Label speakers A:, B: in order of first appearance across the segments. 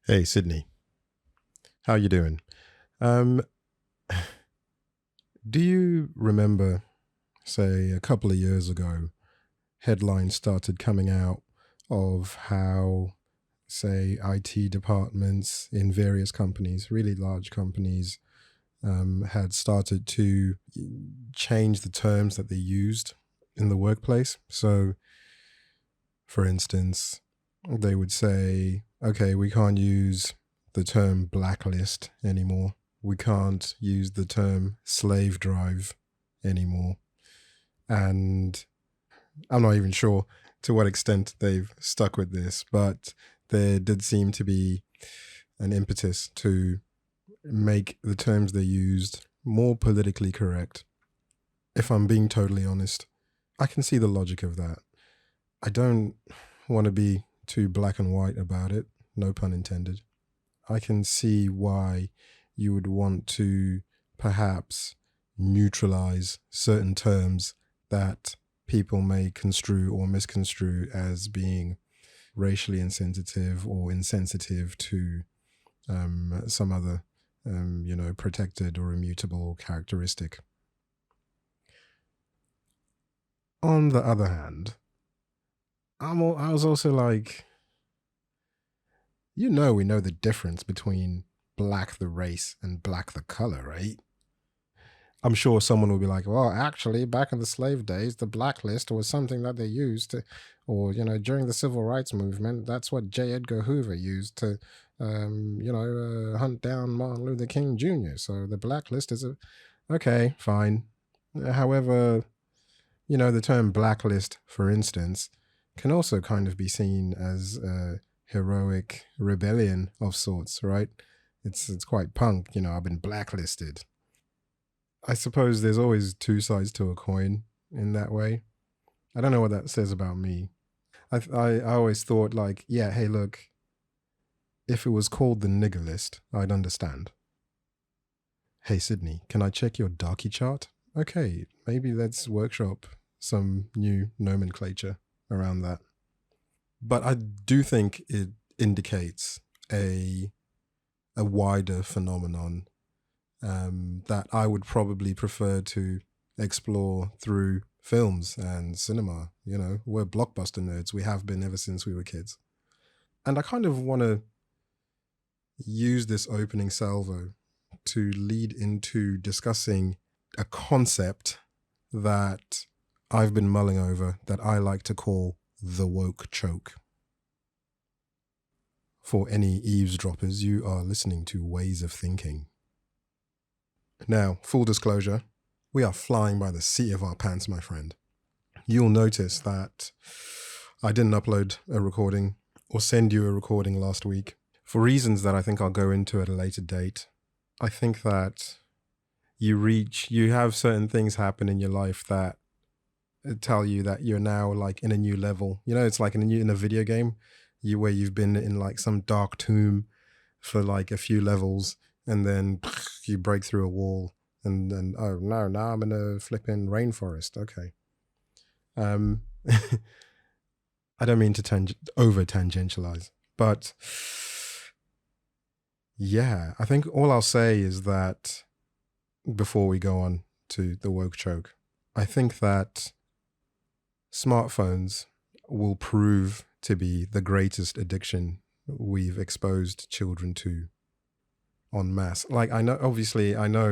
A: Hey, Sydney, how you doing? Um, do you remember, say, a couple of years ago, headlines started coming out of how, say, IT departments in various companies, really large companies, had started to change the terms that they used in the workplace? So, for instance, they would say, okay, we can't use the term blacklist anymore. We can't use the term slave drive anymore. And I'm not even sure to what extent they've stuck with this, but there did seem to be an impetus to make the terms they used more politically correct. If I'm being totally honest, I can see the logic of that. I don't want to be too black and white about it, no pun intended. I can see why you would want to perhaps neutralize certain terms that people may construe or misconstrue as being racially insensitive or insensitive to some other, protected or immutable characteristic. On the other hand, I was also like, we know the difference between black the race and black the color, right? I'm sure someone will be like, well, actually, back in the slave days, the blacklist was something that they used to, or, during the civil rights movement, that's what J. Edgar Hoover used to, hunt down Martin Luther King Jr. So the blacklist is okay, fine. However, the term blacklist, for instance, can also kind of be seen as a heroic rebellion of sorts, right? It's quite punk, I've been blacklisted. I suppose there's always two sides to a coin in that way. I don't know what that says about me. I always thought like, yeah, hey, look, if it was called the nigger list, I'd understand. Hey, Sydney, can I check your darky chart? Okay, maybe let's workshop some new nomenclature around that. But I do think it indicates a wider phenomenon that I would probably prefer to explore through films and cinema. We're blockbuster nerds. We have been ever since we were kids. And I kind of want to use this opening salvo to lead into discussing a concept that I've been mulling over that I like to call the woke choke. For any eavesdroppers, you are listening to Ways of Thinking. Now, full disclosure, we are flying by the seat of our pants, my friend. You'll notice that I didn't upload a recording or send you a recording last week for reasons that I think I'll go into at a later date. I think that you have certain things happen in your life that tell you that you're now like in a new level. It's like in a video game where you've been in like some dark tomb for like a few levels and then you break through a wall and then, oh no, now I'm in a flipping rainforest. Okay. I don't mean to over tangentialize, but yeah, I think all I'll say is that before we go on to the woke choke, I think that smartphones will prove to be the greatest addiction we've exposed children to en masse. Like I know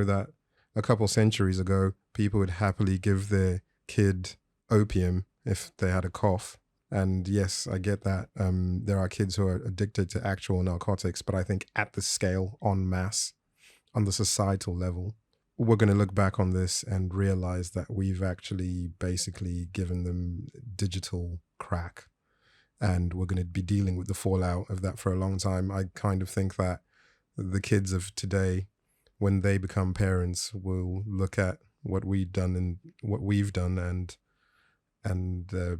A: that a couple centuries ago, people would happily give their kid opium if they had a cough. And yes, I get that. There are kids who are addicted to actual narcotics, but I think at the scale, en masse, on the societal level, we're going to look back on this and realize that we've actually basically given them digital crack. And we're going to be dealing with the fallout of that for a long time. I kind of think that the kids of today, when they become parents, will look at what we've done and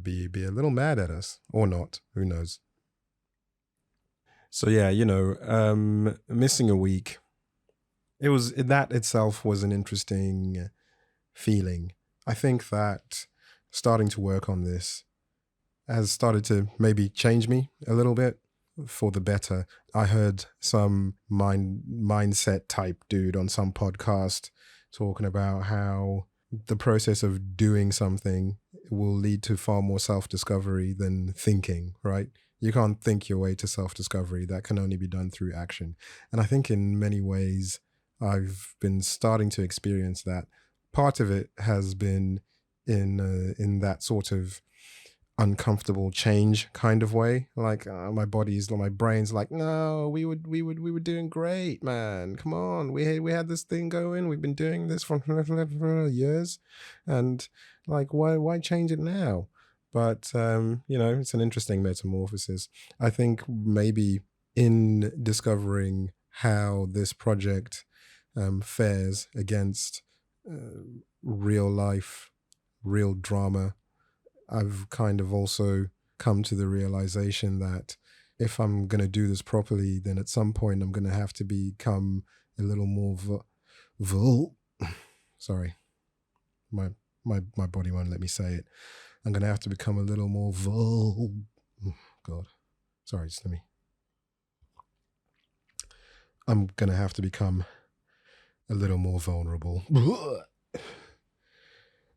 A: be a little mad at us, or not. Who knows? So yeah, missing a week. That itself was an interesting feeling. I think that starting to work on this has started to maybe change me a little bit. for the better. I heard some mindset type dude on some podcast talking about how the process of doing something will lead to far more self-discovery than thinking, right? You can't think your way to self-discovery. That can only be done through action. And I think in many ways, I've been starting to experience that. Part of it has been in that sort of uncomfortable change kind of way. Like my brain's like, no, we were doing great, man. Come on, we had this thing going. We've been doing this for years, and like, why change it now? But it's an interesting metamorphosis. I think maybe in discovering how this project fares against real life, real drama, I've kind of also come to the realization that if I'm going to do this properly, then at some point I'm going to have to become a little more sorry, my body won't let me say it. I'm going to have to become a little more God, sorry, just let me. I'm going to have to become a little more vulnerable.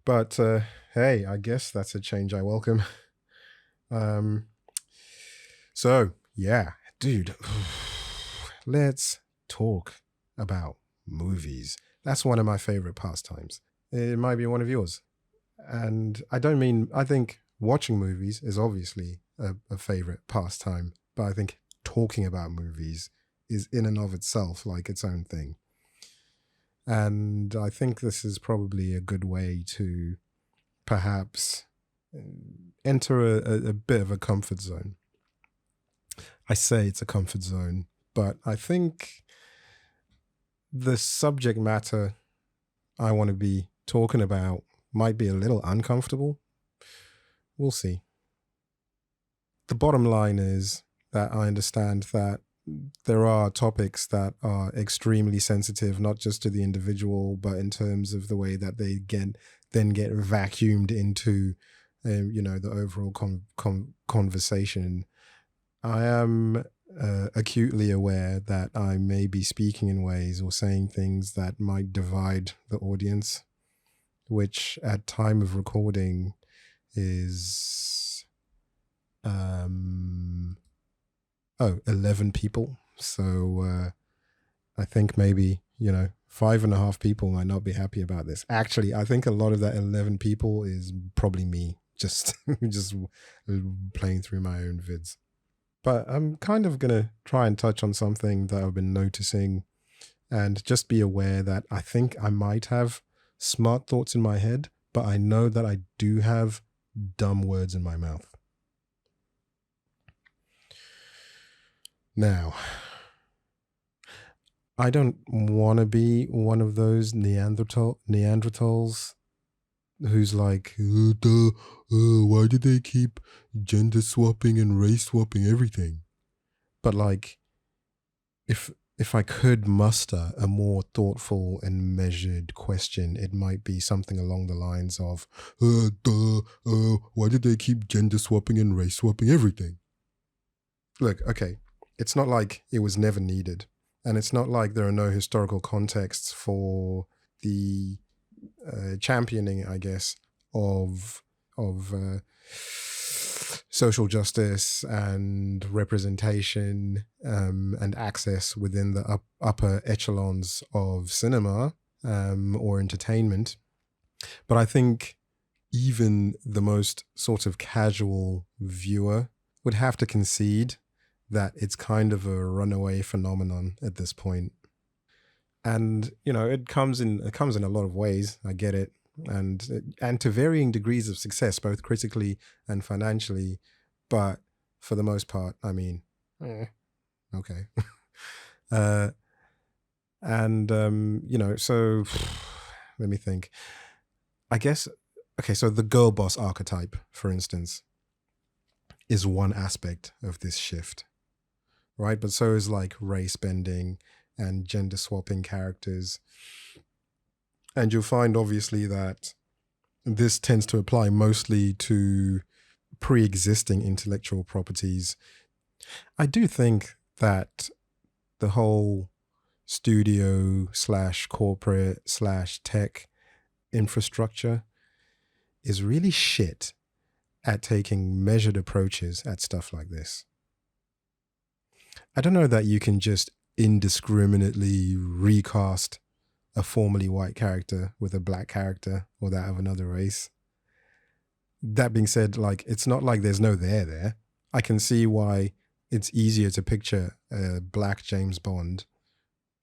A: But hey, I guess that's a change I welcome. So yeah, dude, let's talk about movies. That's one of my favorite pastimes. It might be one of yours. And I think watching movies is obviously a favorite pastime, but I think talking about movies is in and of itself like its own thing. And I think this is probably a good way to perhaps enter a bit of a comfort zone. I say it's a comfort zone, but I think the subject matter I want to be talking about might be a little uncomfortable. We'll see. The bottom line is that I understand that there are topics that are extremely sensitive, not just to the individual, but in terms of the way that they then get vacuumed into, the overall conversation. I am acutely aware that I may be speaking in ways or saying things that might divide the audience, which at time of recording is 11 people. So I think maybe 5.5 people might not be happy about this. Actually, I think a lot of that 11 people is probably me just playing through my own vids. But I'm kind of going to try and touch on something that I've been noticing and just be aware that I think I might have smart thoughts in my head, but I know that I do have dumb words in my mouth. Now, I don't want to be one of those Neanderthals who's like, why do they keep gender swapping and race swapping everything? But like, if I could muster a more thoughtful and measured question, it might be something along the lines of, why do they keep gender swapping and race swapping everything? Look, okay, it's not like it was never needed. And it's not like there are no historical contexts for the championing, I guess, of social justice and representation and access within the upper echelons of cinema or entertainment. But I think even the most sort of casual viewer would have to concede that it's kind of a runaway phenomenon at this point. And, it comes in a lot of ways. I get it. And to varying degrees of success, both critically and financially. But for the most part, I mean, okay. So let me think. I guess, okay, so the girl boss archetype, for instance, is one aspect of this shift. Right, but so is like race bending and gender swapping characters. And you'll find obviously that this tends to apply mostly to pre-existing intellectual properties I do think that the whole studio slash corporate slash tech infrastructure is really shit at taking measured approaches at stuff like this. I don't know that you can just indiscriminately recast a formerly white character with a black character or that of another race. That being said, like, it's not like there's no there. I can see why it's easier to picture a black James Bond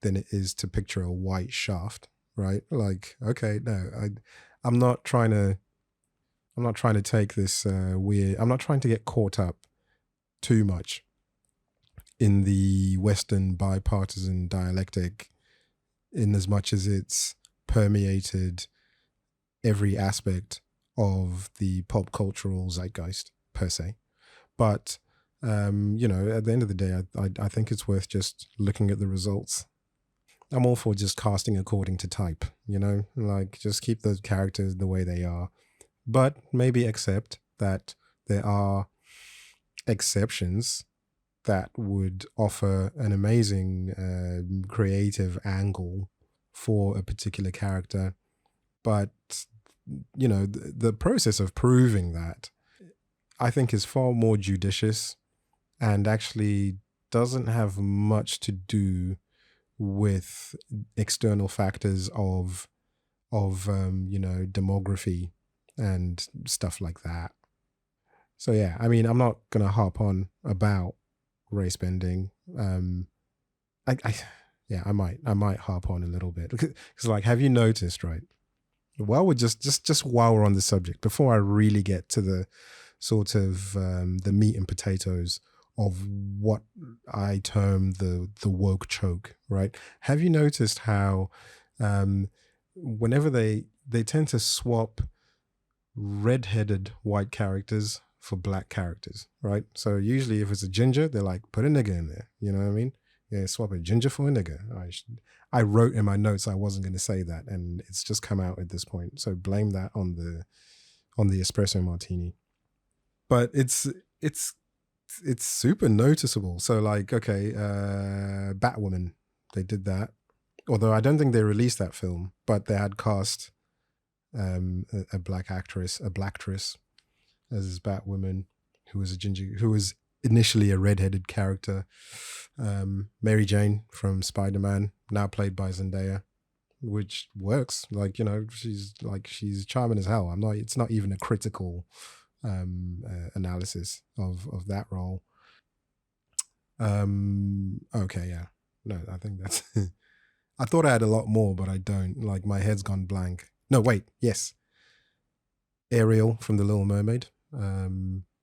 A: than it is to picture a white Shaft, right? Like, okay, no, I'm not trying to take this weird. I'm not trying to get caught up too much in the Western bipartisan dialectic, in as much as it's permeated every aspect of the pop cultural zeitgeist per se. But at the end of the day, I think it's worth just looking at the results. I'm all for just casting according to type, like just keep the characters the way they are, but maybe accept that there are exceptions that would offer an amazing creative angle for a particular character. But, the process of proving that, I think, is far more judicious and actually doesn't have much to do with external factors of demography and stuff like that. So yeah, I mean, I'm not gonna harp on about race bending. I might harp on a little bit because like, have you noticed, right? Well, we're just while we're on the subject, before I really get to the sort of the meat and potatoes of what I term the woke choke, right? Have you noticed how whenever they tend to swap red-headed white characters for black characters, right? So usually if it's a ginger, they're like, put a nigger in there. You know what I mean? Yeah, swap a ginger for a nigger. I wrote in my notes I wasn't going to say that, and it's just come out at this point. So blame that on the espresso martini. But it's super noticeable. So like, okay, Batwoman, they did that. Although I don't think they released that film, but they had cast a black actress as Batwoman, who was a ginger, who was initially a redheaded character. Mary Jane from Spider-Man, now played by Zendaya, which works. Like, she's charming as hell. It's not even a critical analysis of that role. Okay, yeah. No, I think that's I thought I had a lot more, but I don't. Like, my head's gone blank. No, wait, yes. Ariel from The Little Mermaid.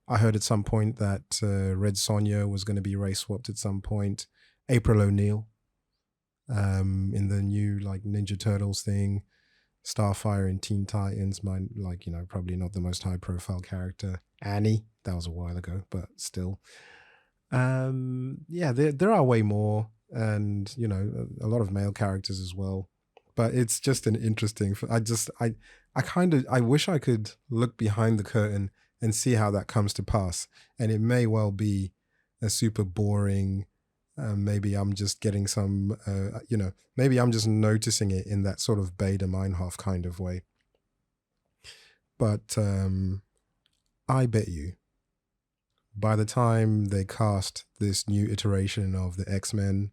A: I heard at some point that Red Sonja was going to be race swapped at some point. April O'Neil in the new like Ninja Turtles thing. Starfire in Teen Titans, probably not the most high profile character. Annie, that was a while ago, but still. There are way more, and a lot of male characters as well. But it's just an interesting. I wish I could look behind the curtain and see how that comes to pass. And it may well be a super boring. Maybe I'm just getting some. Maybe I'm just noticing it in that sort of Beta Meinhof kind of way. But I bet you, by the time they cast this new iteration of the X-Men,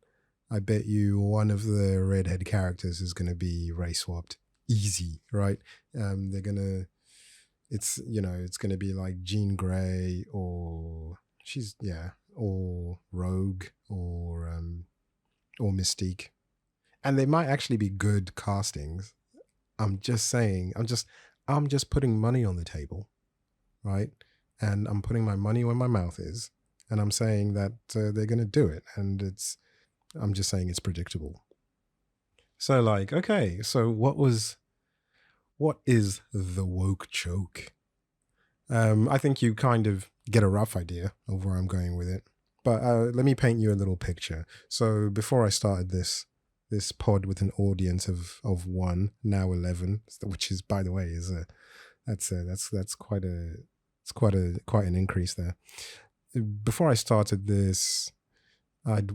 A: I bet you one of the redhead characters is going to be race swapped. Easy, right? It's going to be like Jean Grey or Rogue or Mystique. And they might actually be good castings. I'm just saying, I'm just putting money on the table, right? And I'm putting my money where my mouth is. And I'm saying that they're going to do it. And I'm just saying it's predictable. So like, okay, so what is the woke choke? I think you kind of get a rough idea of where I'm going with it. But let me paint you a little picture. So before I started this pod with an audience of 1, now 11, which is, by the way, that's quite an increase there. before I started this, I'd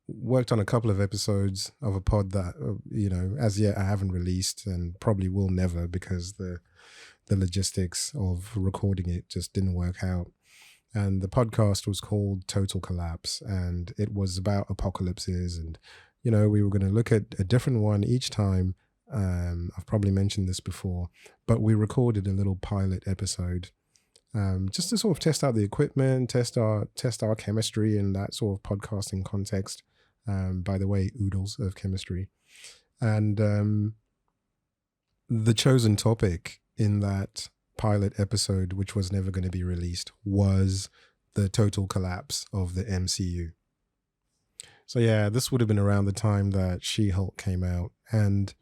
A: worked on a couple of episodes of a pod that as yet I haven't released and probably will never, because the logistics of recording it just didn't work out. And the podcast was called Total Collapse, and it was about apocalypses. And we were going to look at a different one each time. I've probably mentioned this before, but we recorded a little pilot episode just to sort of test out the equipment, test our chemistry in that sort of podcasting context. By the way, oodles of chemistry. And the chosen topic in that pilot episode, which was never going to be released, was the total collapse of the MCU. So yeah, this would have been around the time that She-Hulk came out, and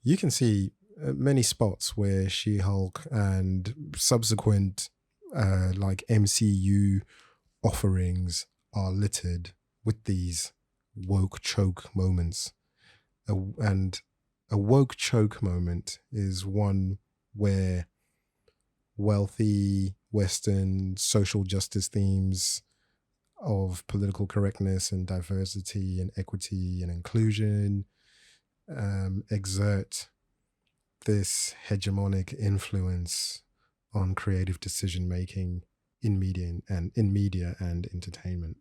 A: you can see many spots where She-Hulk and subsequent like MCU offerings are littered with these woke choke moments. And a woke choke moment is one where wealthy Western social justice themes of political correctness and diversity and equity and inclusion exert this hegemonic influence on creative decision making in media and entertainment.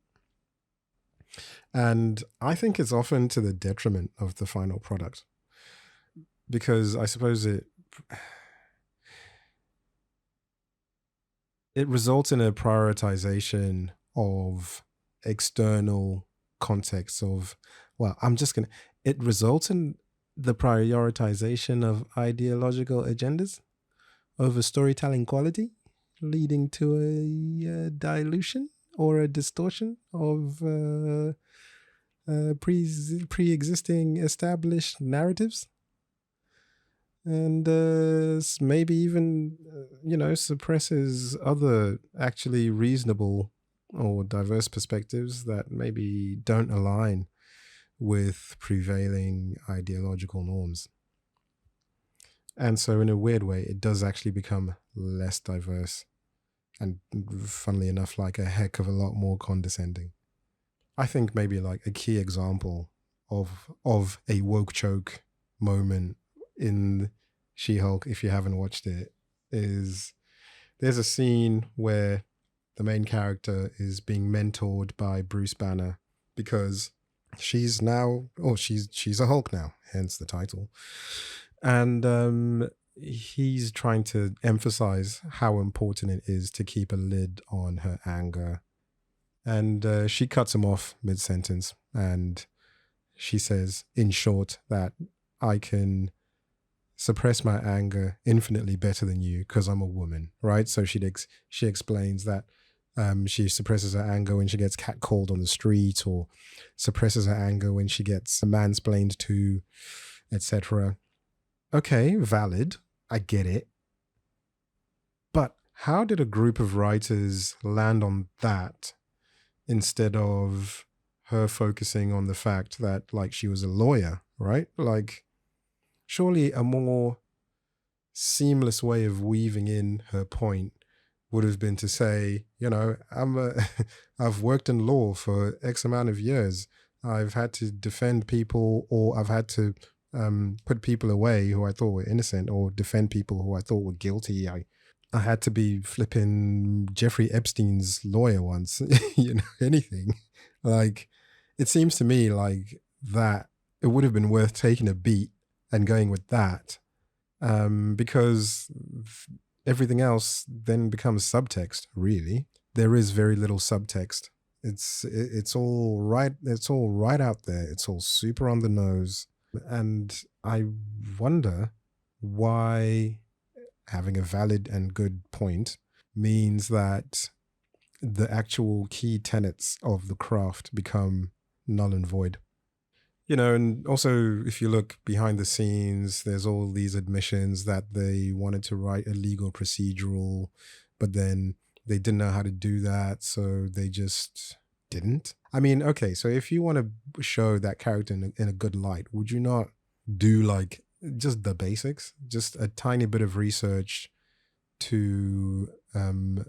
A: And I think it's often to the detriment of the final product, because I suppose it results in a prioritization of external contexts of, it results in the prioritization of ideological agendas over storytelling quality, leading to a dilution or a distortion of pre-existing established narratives. And maybe even, suppresses other actually reasonable or diverse perspectives that maybe don't align with prevailing ideological norms. And so in a weird way, it does actually become less diverse and, funnily enough, like a heck of a lot more condescending. I think maybe like a key example of a woke choke moment in She-Hulk, if you haven't watched it, is there's a scene where the main character is being mentored by Bruce Banner, because she's a Hulk now, hence the title. And he's trying to emphasize how important it is to keep a lid on her anger. And she cuts him off mid-sentence, and she says, in short, that I can suppress my anger infinitely better than you because I'm a woman, right? So she explains that she suppresses her anger when she gets catcalled on the street, or suppresses her anger when she gets mansplained to, etc. Okay, valid. I get it. But how did a group of writers land on that instead of her focusing on the fact that, like, she was a lawyer, right? Like, surely a more seamless way of weaving in her point would have been to say, I've worked in law for X amount of years. I've had to defend people, or I've had to put people away who I thought were innocent, or defend people who I thought were guilty. I had to be flipping Jeffrey Epstein's lawyer once, anything. Like, it seems to me like that it would have been worth taking a beat and going with that, because everything else then becomes subtext, really. There is very little subtext. It's all right. It's all right out there. It's all super on the nose. And I wonder why having a valid and good point means that the actual key tenets of the craft become null and void. And also, if you look behind the scenes, there's all these admissions that they wanted to write a legal procedural, but then they didn't know how to do that, so they just didn't. I mean, okay, so if you want to show that character in a good light, would you not do like just the basics, just a tiny bit of research to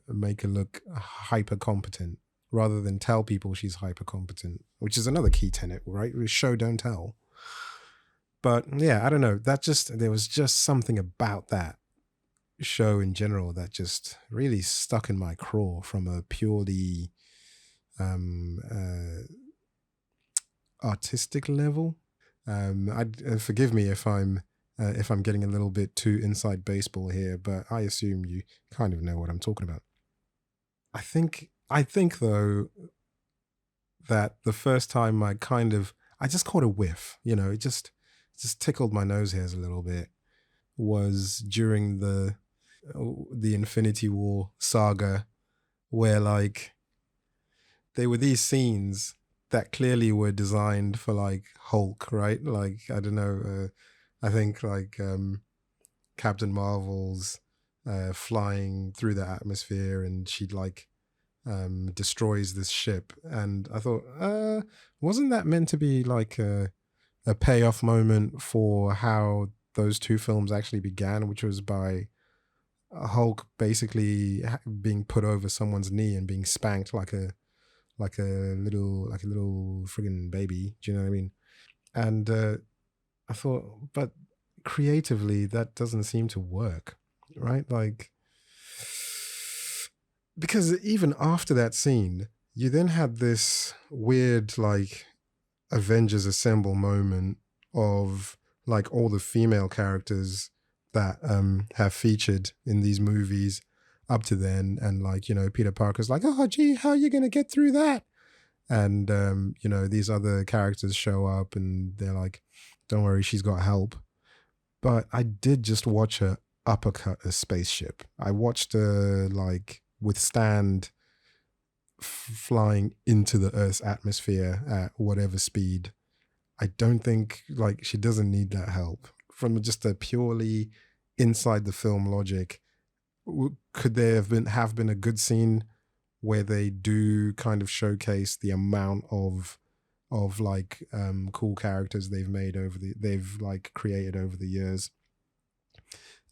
A: make her look hyper competent rather than tell people she's hyper competent, which is another key tenet, right? Show, don't tell. But yeah, I don't know. There was just something about that show in general that just really stuck in my craw from a purely artistic level. Forgive me if I'm getting a little bit too inside baseball here, but I assume you kind of know what I'm talking about. I think though that the first time I just caught a whiff, it just tickled my nose hairs a little bit, was during the Infinity War saga, where like there were these scenes that clearly were designed for like Hulk, right? Like, I don't know, I think like Captain Marvel's flying through the atmosphere, and she like destroys this ship, and I thought, wasn't that meant to be like a payoff moment for how those two films actually began, which was by Hulk basically being put over someone's knee and being spanked like a little friggin' baby. Do you know what I mean? And I thought, but creatively that doesn't seem to work, right? Like, because even after that scene, you then had this weird like Avengers Assemble moment of like all the female characters that have featured in these movies up to then, and like, Peter Parker's like, oh gee, how are you gonna get through that? And these other characters show up and they're like, don't worry, she's got help. But I did just watch her uppercut a spaceship. I watched her like withstand flying into the Earth's atmosphere at whatever speed. I don't think, like, she doesn't need that help. From just a purely inside the film logic, could there have been a good scene where they do kind of showcase the amount of like cool characters they've like created over the years?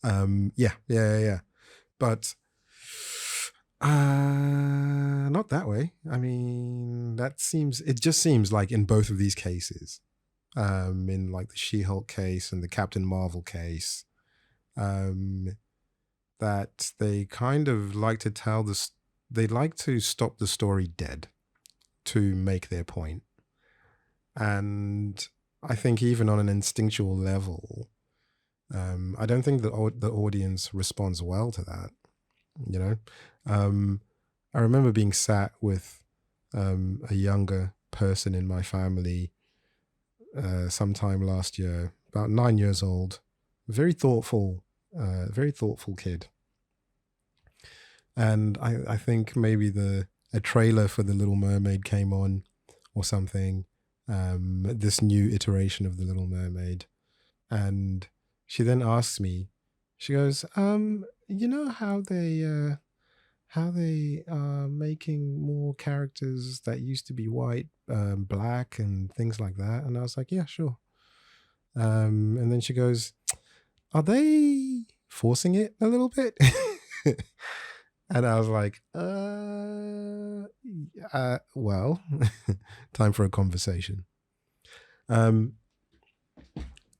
A: Yeah. But not that way. I mean, it just seems like in both of these cases, in like the She-Hulk case and the Captain Marvel case, that they kind of like to tell this. They like to stop the story dead to make their point. And I think even on an instinctual level, I don't think the audience responds well to that. I remember being sat with a younger person in my family sometime last year, about 9 years old, very thoughtful kid. And I think maybe a trailer for The Little Mermaid came on or something, this new iteration of The Little Mermaid. And she then asks me, she goes, you know how they are making more characters that used to be white, black and things like that? And I was like, yeah, sure. And then she goes, are they forcing it a little bit? And I was like, well, time for a conversation.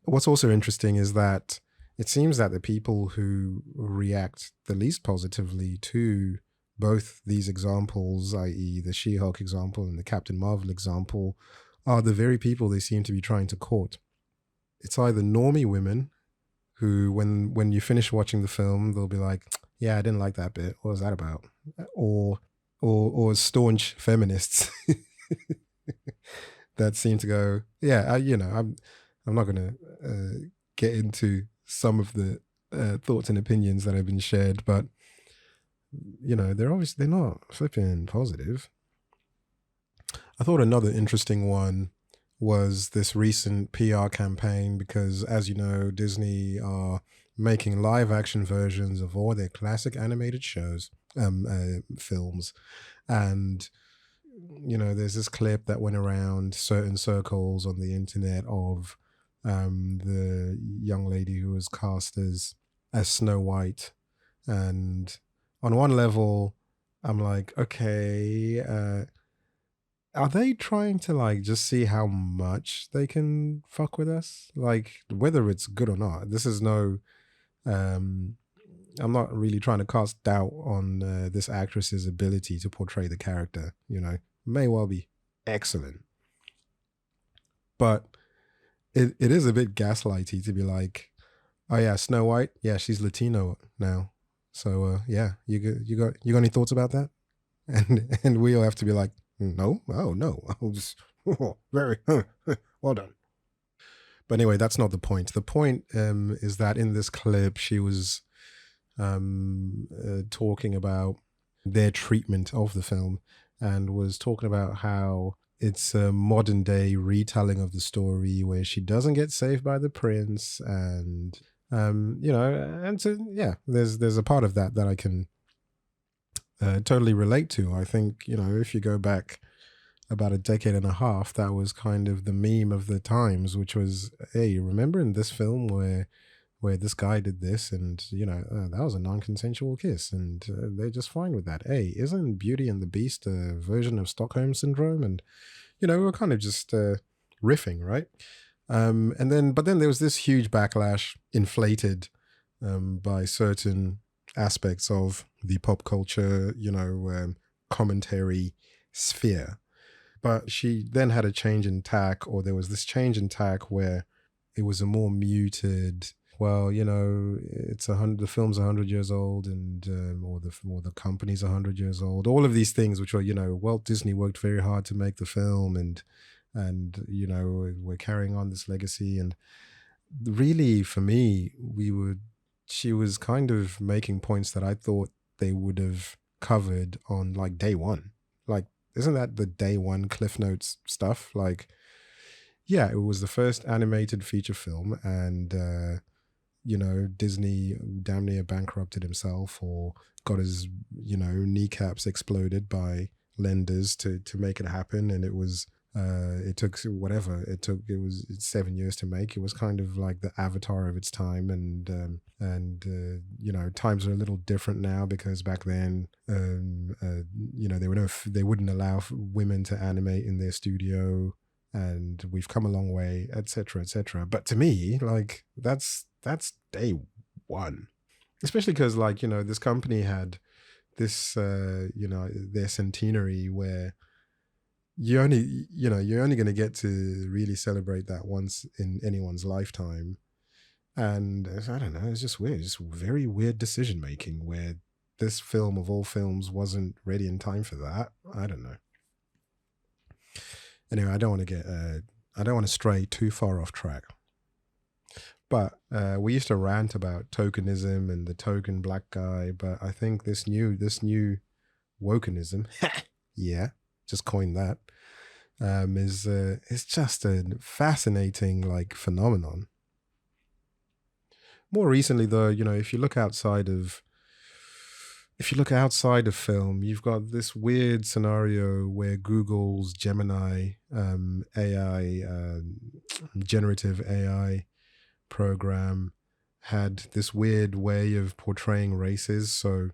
A: What's also interesting is that it seems that the people who react the least positively to both these examples, i.e. the She-Hulk example and the Captain Marvel example, are the very people they seem to be trying to court. It's either normie women who, when you finish watching the film, they'll be like, yeah, I didn't like that bit. What was that about? Or staunch feminists that seem to go, yeah, I'm not going to get into some of the thoughts and opinions that have been shared, but they're not flipping positive. I thought another interesting one was this recent PR campaign, because as you know, Disney are making live action versions of all their classic animated shows, films. And, there's this clip that went around certain circles on the internet of the young lady who was cast as Snow White. And on one level, I'm like, okay, are they trying to like just see how much they can fuck with us? Like whether it's good or not. This is no. Um, I'm not really trying to cast doubt on this actress's ability to portray the character. You know, may well be excellent, but it is a bit gaslighty to be like, oh yeah, Snow White, yeah, she's Latino now. So yeah, you got any thoughts about that? And we all have to be like, no, oh no, I'll just very well done. But anyway, that's not the point. The point is that in this clip, she was talking about their treatment of the film and was talking about how it's a modern day retelling of the story where she doesn't get saved by the prince, and you know, and so yeah, there's a part of that I can totally relate to. I think, you know, if you go back about a decade and a half, that was kind of the meme of the times, which was, hey, remember in this film where this guy did this, and you know, that was a non-consensual kiss, and they're just fine with that. Hey, isn't Beauty and the Beast a version of Stockholm Syndrome? And you know, we were kind of just riffing, right? But then there was this huge backlash, inflated by certain aspects of the pop culture, you know, commentary sphere. But she then had a change in tack, or there was this change in tack where it was a more muted. Well, you know, the film's 100 years old, and or the company's 100 years old. All of these things, which are, you know, Walt Disney worked very hard to make the film, and you know, we're carrying on this legacy. And really, for me, she was kind of making points that I thought they would have covered on like day one. Like, isn't that the day one Cliff Notes stuff? Like, yeah, it was the first animated feature film, and you know, Disney damn near bankrupted himself or got his, you know, kneecaps exploded by lenders to make it happen. And it was it took whatever it took. It's 7 years to make. It was kind of like the Avatar of its time, and you know, times are a little different now, because back then you know, they wouldn't allow women to animate in their studio, and we've come a long way, etc., etc. But to me, like, that's day one, especially because, like, you know, this company had this you know, their centenary where you're only going to get to really celebrate that once in anyone's lifetime. And I don't know, it's just weird. It's very weird decision making where this film of all films wasn't ready in time for that. I don't know. Anyway, I don't want to stray too far off track. But we used to rant about tokenism and the token black guy, but I think this new wokenism, yeah, just coined that, is just a fascinating like phenomenon. More recently, though, you know, if you look outside of film, you've got this weird scenario where Google's Gemini AI, generative AI program, had this weird way of portraying races. So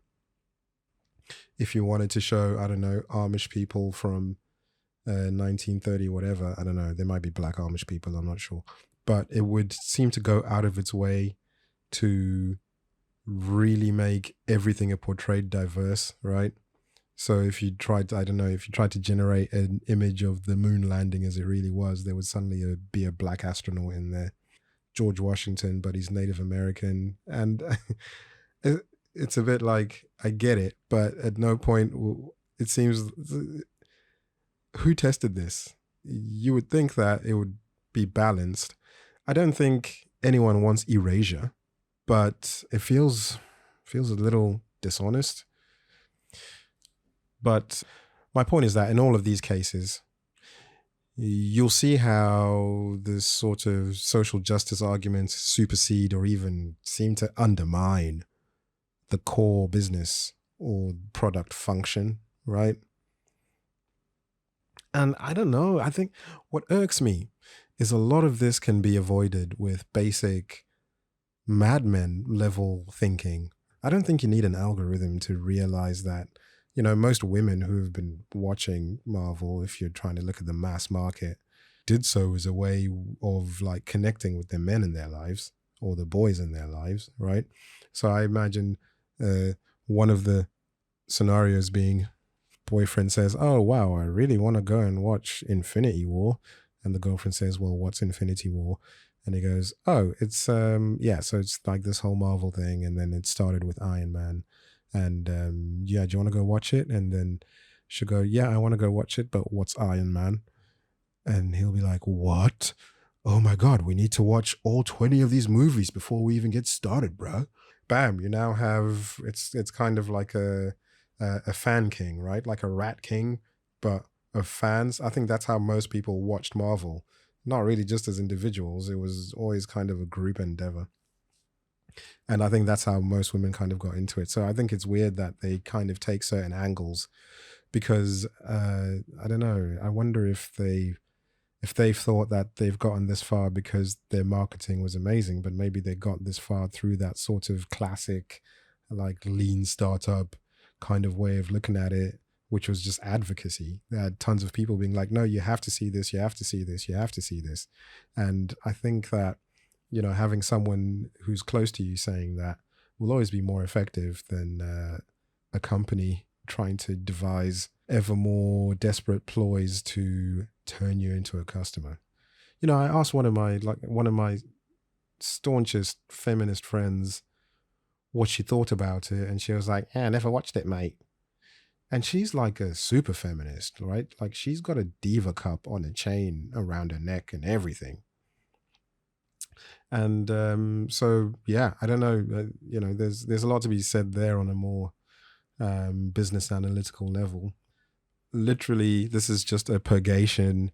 A: if you wanted to show, I don't know, Amish people from 1930, whatever, I don't know, there might be black Amish people, I'm not sure, but it would seem to go out of its way to really make everything it portrayed diverse, right? So if you tried to generate an image of the moon landing as it really was, there would suddenly be a black astronaut in there. George Washington, but he's Native American. And it's a bit like, I get it, but at no point, it seems, who tested this? You would think that it would be balanced. I don't think anyone wants erasure, but it feels a little dishonest. But my point is that in all of these cases, you'll see how this sort of social justice arguments supersede or even seem to undermine the core business or product function, right? And I don't know, I think what irks me is a lot of this can be avoided with basic Mad Men level thinking. I don't think you need an algorithm to realize that, you know, most women who have been watching Marvel, if you're trying to look at the mass market, did so as a way of like connecting with the men in their lives or the boys in their lives, right? So I imagine one of the scenarios being boyfriend says, "Oh wow, I really want to go and watch Infinity War," and the girlfriend says, "Well, what's Infinity War?" And he goes, "Oh, it's yeah, so it's like this whole Marvel thing, and then it started with Iron Man, and yeah, do you want to go watch it?" And then she'll go, "Yeah, I want to go watch it, but what's Iron Man?" And he'll be like, "What? Oh my God, we need to watch all 20 of these movies before we even get started, bro." Bam, you now have, it's kind of like a fan king, right? Like a rat king, but of fans. I think that's how most people watched Marvel. Not really just as individuals. It was always kind of a group endeavor. And I think that's how most women kind of got into it. So I think it's weird that they kind of take certain angles because I don't know. I wonder if they've thought that they've gotten this far because their marketing was amazing, but maybe they got this far through that sort of classic, like lean startup kind of way of looking at it, which was just advocacy. There had tons of people being like, no, you have to see this, you have to see this, you have to see this. And I think that, you know, having someone who's close to you saying that will always be more effective than a company trying to devise ever more desperate ploys to turn you into a customer. You know, I asked one of my staunchest feminist friends what she thought about it, and she was like, "I never watched it, mate." And she's like a super feminist, right? Like she's got a diva cup on a chain around her neck and everything. And so yeah, I don't know. You know, there's a lot to be said there on a more business analytical level. Literally, this is just a purgation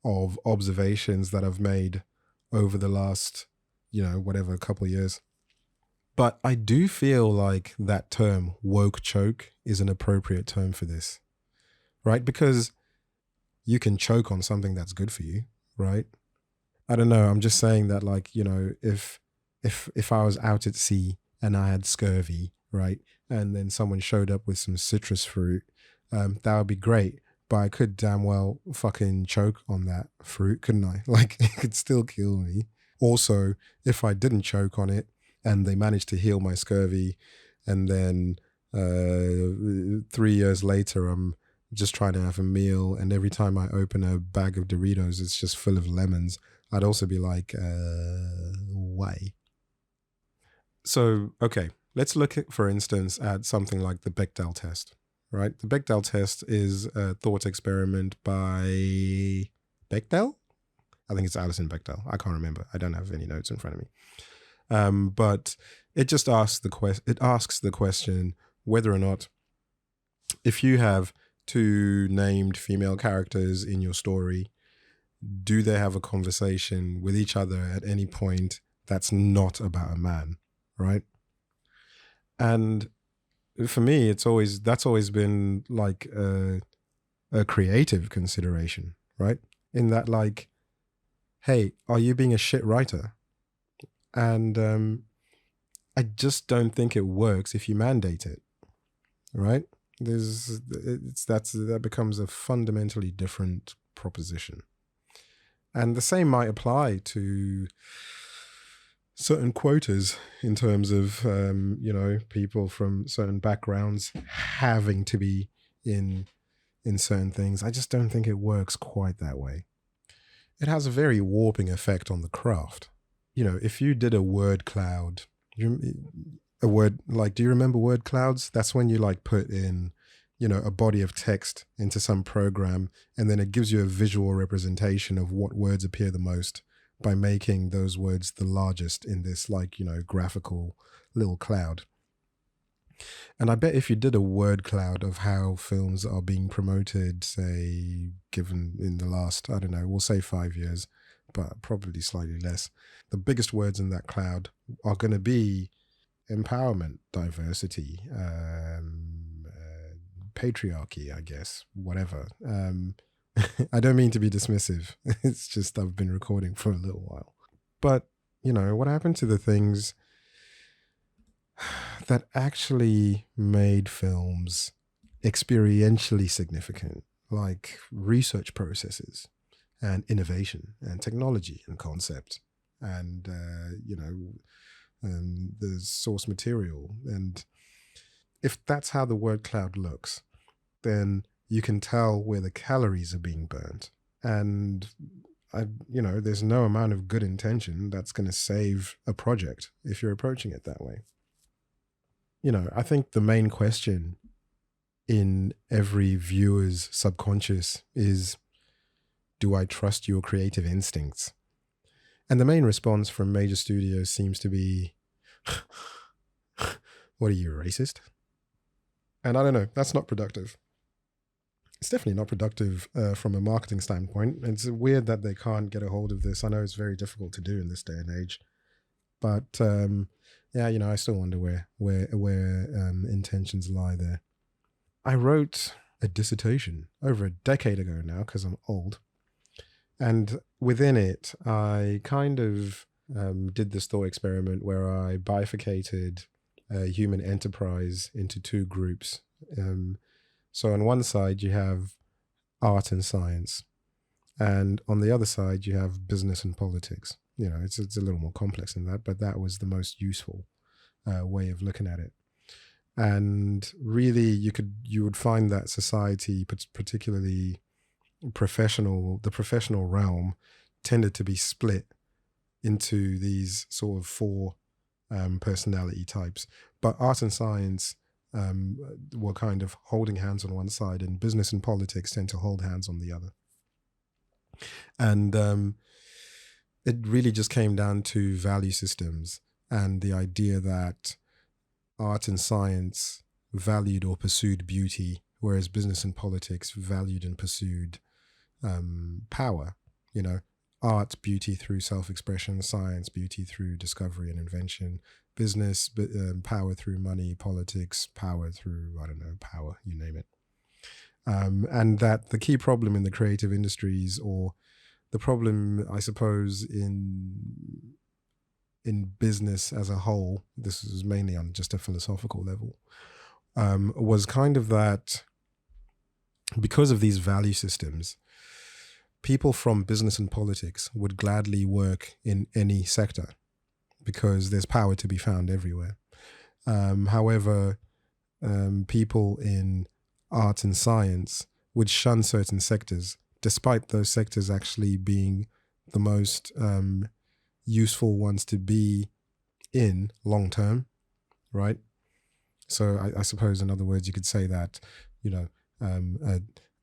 A: of observations that I've made over the last, you know, whatever, couple of years. But I do feel like that term woke choke is an appropriate term for this, right? Because you can choke on something that's good for you, right? I don't know. I'm just saying that, like, you know, if I was out at sea and I had scurvy, right, and then someone showed up with some citrus fruit, that would be great. But I could damn well fucking choke on that fruit, couldn't I? Like, it could still kill me. Also, if I didn't choke on it and they managed to heal my scurvy, and then 3 years later, I'm just trying to have a meal, and every time I open a bag of Doritos, it's just full of lemons, I'd also be like, why? So, okay, let's look at, for instance, at something like the Bechdel test, right? The Bechdel test is a thought experiment by Bechdel? I think it's Alison Bechdel. I can't remember. I don't have any notes in front of me. But it just asks the question whether or not, if you have two named female characters in your story, do they have a conversation with each other at any point that's not about a man, right? And for me, that's always been like a creative consideration, right? In that, like, hey, are you being a shit writer? And I just don't think it works if you mandate it, right? That becomes a fundamentally different proposition. And the same might apply to certain quotas in terms of, you know, people from certain backgrounds having to be in certain things. I just don't think it works quite that way. It has a very warping effect on the craft. You know, if you did a word cloud, do you remember word clouds? That's when you like put in, you know, a body of text into some program, and then it gives you a visual representation of what words appear the most by making those words the largest in this, like, you know, graphical little cloud. And I bet if you did a word cloud of how films are being promoted, say, given in the last, I don't know, we'll say 5 years, but probably slightly less, the biggest words in that cloud are going to be empowerment, diversity, patriarchy, I guess, whatever. I don't mean to be dismissive. It's just I've been recording for a little while. But, you know, what happened to the things that actually made films experientially significant, like research processes and innovation and technology and concept and, the source material. And if that's how the word cloud looks, then you can tell where the calories are being burnt. And there's no amount of good intention that's going to save a project if you're approaching it that way. I think the main question in every viewer's subconscious is, do I trust your creative instincts? And the main response from major studios seems to be, what are you, racist? And I don't know, that's not productive. It's definitely not productive from a marketing standpoint. It's weird that they can't get a hold of this. I know it's very difficult to do in this day and age. But I still wonder where intentions lie there. I wrote a dissertation over a decade ago now because I'm old. And within it, I kind of did this thought experiment where I bifurcated human enterprise into two groups. So on one side, you have art and science. And on the other side, you have business and politics. It's a little more complex than that, but that was the most useful way of looking at it. And really, you would find that society, particularly the professional realm, tended to be split into these sort of four personality types. But art and science were kind of holding hands on one side, and business and politics tend to hold hands on the other. And it really just came down to value systems and the idea that art and science valued or pursued beauty, whereas business and politics valued and pursued power. Art, beauty through self-expression; science, beauty through discovery and invention; business, power through money; politics, power through, power, you name it. And that the key problem in the creative industries, or the problem, I suppose, in business as a whole, this is mainly on just a philosophical level, was kind of that because of these value systems, people from business and politics would gladly work in any sector because there's power to be found everywhere. However, people in art and science would shun certain sectors, despite those sectors actually being the most useful ones to be in long term, right? So I suppose, in other words, you could say that,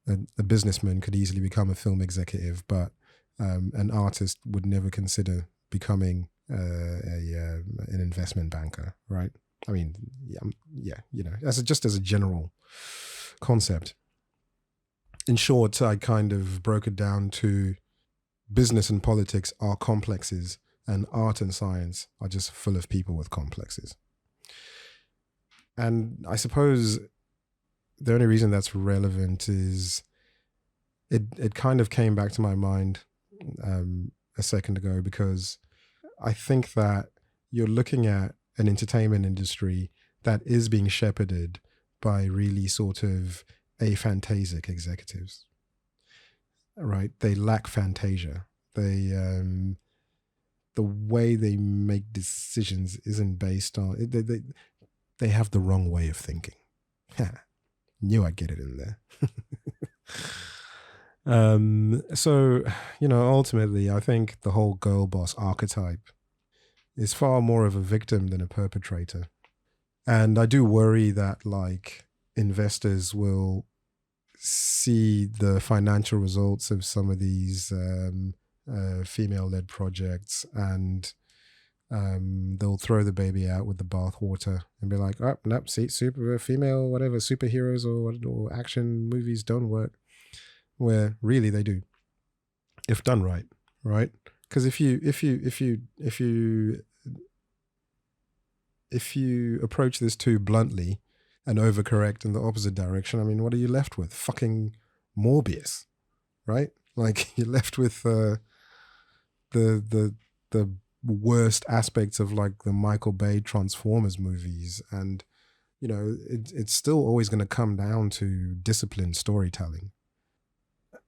A: a businessman could easily become a film executive, but an artist would never consider becoming an investment banker, right? I mean, just as a general concept. In short, I kind of broke it down to business and politics are complexes, and art and science are just full of people with complexes. And I suppose the only reason that's relevant is it kind of came back to my mind a second ago, because I think that you're looking at an entertainment industry that is being shepherded by really sort of aphantasic executives, right? They lack fantasia. They the way they make decisions isn't based on they have the wrong way of thinking. Knew I'd get it in there. So, ultimately, I think the whole girl boss archetype is far more of a victim than a perpetrator. And I do worry that, investors will see the financial results of some of these female-led projects, and they'll throw the baby out with the bathwater and be like, oh, nope, see, superheroes or action movies don't work. Where really they do, if done right? Because if you approach this too bluntly and overcorrect in the opposite direction, I mean, what are you left with? Fucking Morbius, right? You're left with the worst aspects of like the Michael Bay Transformers movies. And, it's still always going to come down to disciplined storytelling.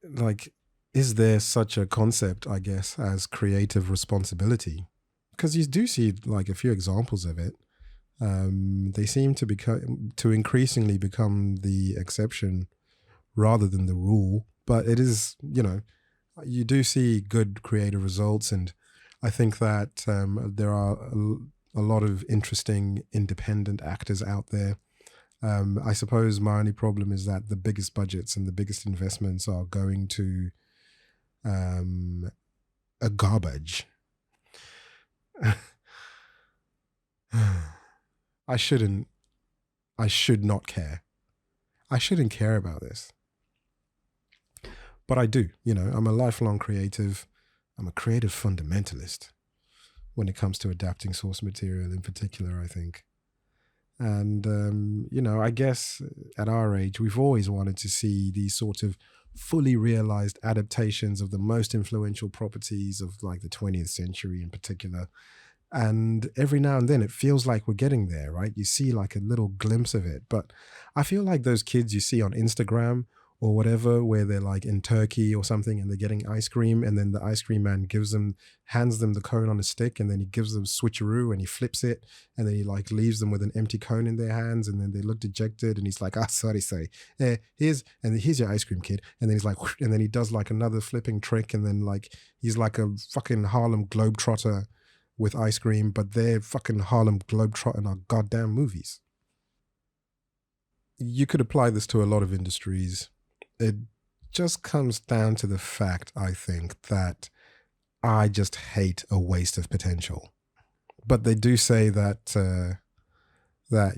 A: Like, is there such a concept, I guess, as creative responsibility? Because you do see like a few examples of it. They seem to increasingly become the exception rather than the rule. But it is, you do see good creative results, and I think that there are a lot of interesting independent actors out there. I suppose my only problem is that the biggest budgets and the biggest investments are going to a garbage. I should not care. I shouldn't care about this. But I do, I'm a lifelong creative. I'm a creative fundamentalist when it comes to adapting source material in particular, I think. And, I guess at our age, we've always wanted to see these sort of fully realized adaptations of the most influential properties of like the 20th century in particular. And every now and then it feels like we're getting there, right? You see like a little glimpse of it. But I feel like those kids you see on Instagram or whatever, where they're like in Turkey or something and they're getting ice cream, and then the ice cream man hands them the cone on a stick, and then he gives them switcheroo and he flips it, and then he like leaves them with an empty cone in their hands, and then they look dejected, and he's like, sorry. Here's your ice cream, kid. And then he's like, and then he does like another flipping trick, and then like he's like a fucking Harlem Globetrotter with ice cream, but they're fucking Harlem Globetrotting our goddamn movies. You could apply this to a lot of industries. It just comes down to the fact, I think, that I just hate a waste of potential. But they do say that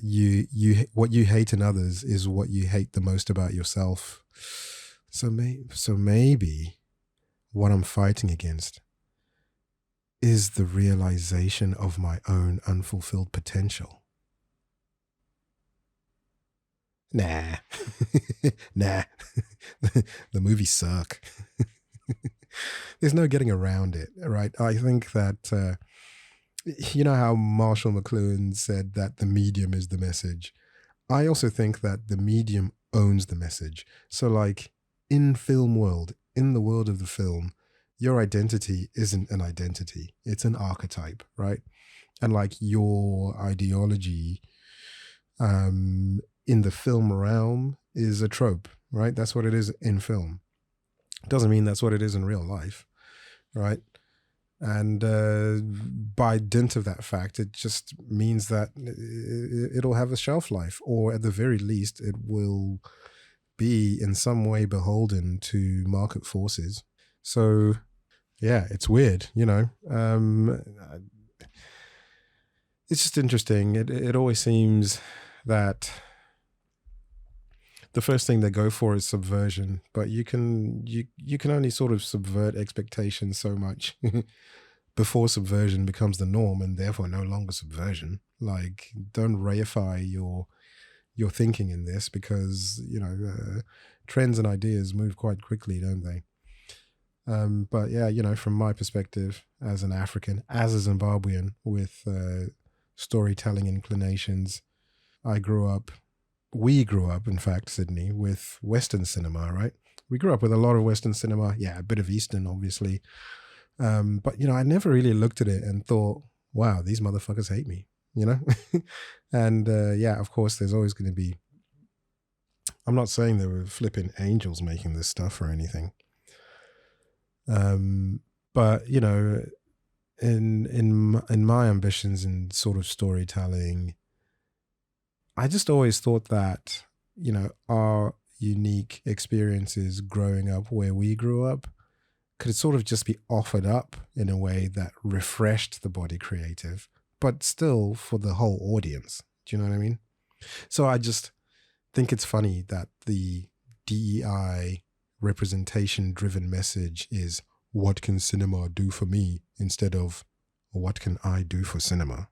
A: you what you hate in others is what you hate the most about yourself. So maybe what I'm fighting against is the realization of my own unfulfilled potential. Nah. The movies suck. There's no getting around it, right? I think that, you know how Marshall McLuhan said that the medium is the message? I also think that the medium owns the message. So like in film world, in the world of the film, your identity isn't an identity. It's an archetype, right? And like your ideology in the film realm is a trope, right? That's what it is in film. Doesn't mean that's what it is in real life, right? And by dint of that fact, it just means that it'll have a shelf life, or at the very least, it will be in some way beholden to market forces. So, yeah, it's weird, you know. It's just interesting. It always seems that the first thing they go for is subversion, but you can only sort of subvert expectations so much before subversion becomes the norm, and therefore no longer subversion. Like, don't reify your thinking in this, because trends and ideas move quite quickly, don't they? But yeah, from my perspective as an African, as a Zimbabwean with storytelling inclinations, we grew up, in fact, Sydney, with Western cinema, right? We grew up with a lot of Western cinema. Yeah, a bit of Eastern, obviously. But, I never really looked at it and thought, wow, these motherfuckers hate me, And yeah, of course, there's always going to be, I'm not saying there were flipping angels making this stuff or anything. But, in my ambitions in sort of storytelling, I just always thought that, our unique experiences growing up where we grew up could sort of just be offered up in a way that refreshed the body creative, but still for the whole audience. Do you know what I mean? So I just think it's funny that the DEI representation-driven message is, what can cinema do for me, instead of what can I do for cinema?